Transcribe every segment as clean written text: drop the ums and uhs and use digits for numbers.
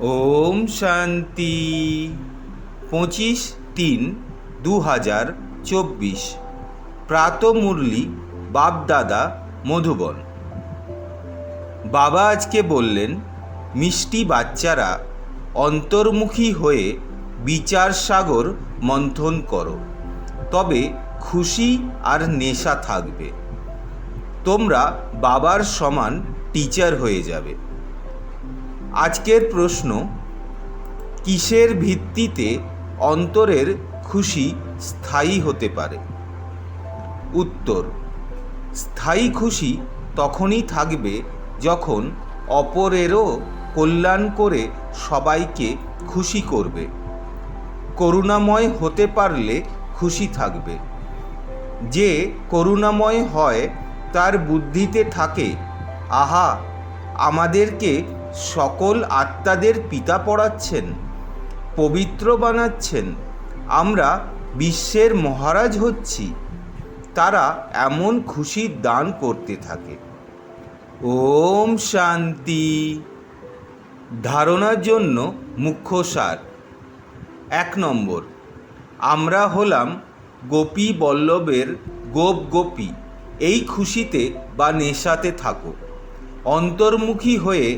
ওম শান্তি। 25/3/2024 প্রাতঃমুরলি বাপদাদা মধুবন। বাবা আজকে বললেন, মিষ্টি বাচ্চারা অন্তর্মুখী হয়ে বিচার সাগর মন্থন করো, তবে খুশি আর নেশা থাকবে। তোমরা বাবার সমান টিচার হয়ে যাবে। আজকের প্রশ্ন, কিসের ভিত্তিতে অন্তরের খুশি স্থায়ী হতে পারে? উত্তর, স্থায়ী খুশি তখনই থাকবে যখন অপরেরও কল্যাণ করে সবাইকে খুশি করবে। করুণাময় হতে পারলে খুশি থাকবে। যে করুণাময় হয় তার বুদ্ধিতে থাকে, আহা, আমাদেরকে সকল আত্মাদের পিতা পড়াচ্ছেন, পবিত্র বানাচ্ছেন, আমরা বিশ্বের মহারাজ হচ্ছি। তারা এমন খুশির দান করতে থাকে। ওম শান্তি। ধারণার জন্য মুখ্য সার। 1 নম্বর, আমরা হলাম গোপী বল্লভের গোপী। এই খুশিতে বা নেশাতে থাকো। অন্তর্মুখী হয়ে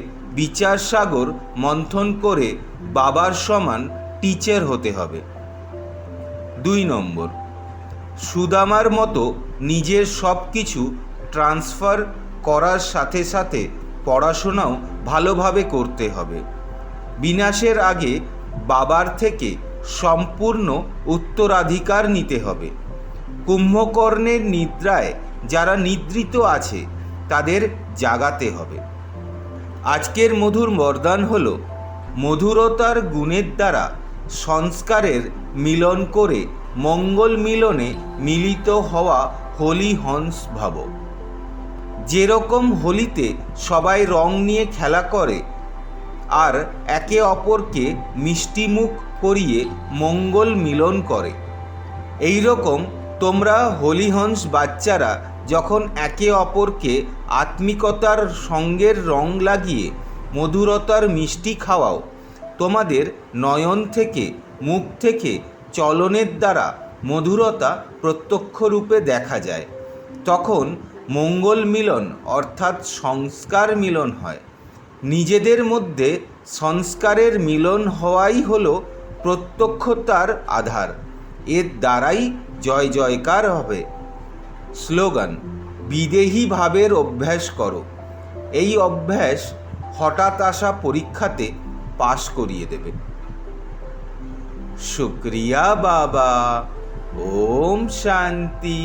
বিচার সাগর মন্থন করে বাবার সমান টিচার হতে হবে। 2 নম্বর, সুদামার মতো নিজের সব কিছু ট্রান্সফার করার সাথে সাথে পড়াশোনাও ভালোভাবে করতে হবে। বিনাশের আগে বাবার থেকে সম্পূর্ণ উত্তরাধিকার নিতে হবে। কুম্ভকর্ণের নিদ্রায় যারা নিদ্রিত আছে তাদের জাগাতে হবে। আজকের মধুর বরদান হল, মধুরতার গুণের দ্বারা সংস্কারের মিলন করে মঙ্গল মিলনে মিলিত হওয়া হোলি হংস ভাব। যেরকম হোলিতে সবাই রং নিয়ে খেলা করে আর একে অপরকে মিষ্টিমুখ করিয়ে মঙ্গল মিলন করে, এই রকম তোমরা হোলিহংস বাচ্চারা যখন একে অপরকে আত্মিকতার সঙ্গের রং লাগিয়ে মধুরতার মিষ্টি খাওয়াও, তোমাদের নয়ন থেকে, মুখ থেকে, চলনের দ্বারা মধুরতা প্রত্যক্ষ রূপে দেখা যায়। তখন মঙ্গল মিলন অর্থাৎ সংস্কার মিলন হয়। নিজেদের মধ্যে সংস্কারের মিলন হওয়াই হলো প্রত্যক্ষতার আধার। এর দ্বারাই জয় জয়কার হবে। স্লোগান, বিদেহী ভাবের অভ্যাস করো। এই অভ্যাস হঠাৎ আসা পরীক্ষাতে পাশ করিয়ে দেবে। শুক্রিয়া বাবা। ওম শান্তি।